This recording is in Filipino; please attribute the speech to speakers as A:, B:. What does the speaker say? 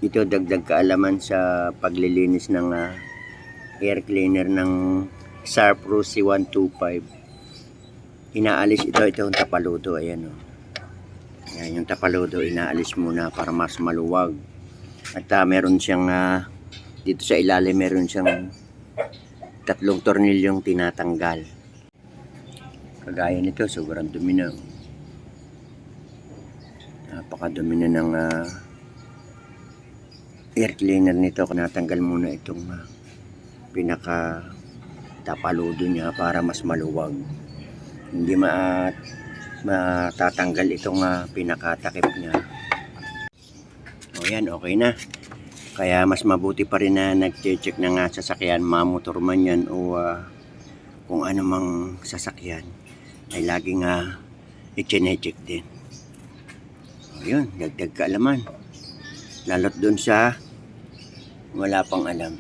A: Ito dagdag kaalaman sa paglilinis ng air cleaner ng Sharp Pro C125. Inaalis itong tapaludo. Ayan o. Ayan, yung tapaludo inaalis muna para mas maluwag. At meron siyang dito sa ilalim meron siyang 3 tornilyong tinatanggal. Kagaya nito, sobrang dumi na. Napakadumi na ng air cleaner nito. Natanggal muna itong pinaka tapaludo niya para mas maluwag. Hindi matatanggal itong pinakatakip niya. O yan, okay na. Kaya mas mabuti pa rin na nag-check ng sasakyan, mamotor man yan o kung ano mang sasakyan, ay laging i-check din. O yun, dagdag kaalaman. Lalo't dun sa wala pang alam.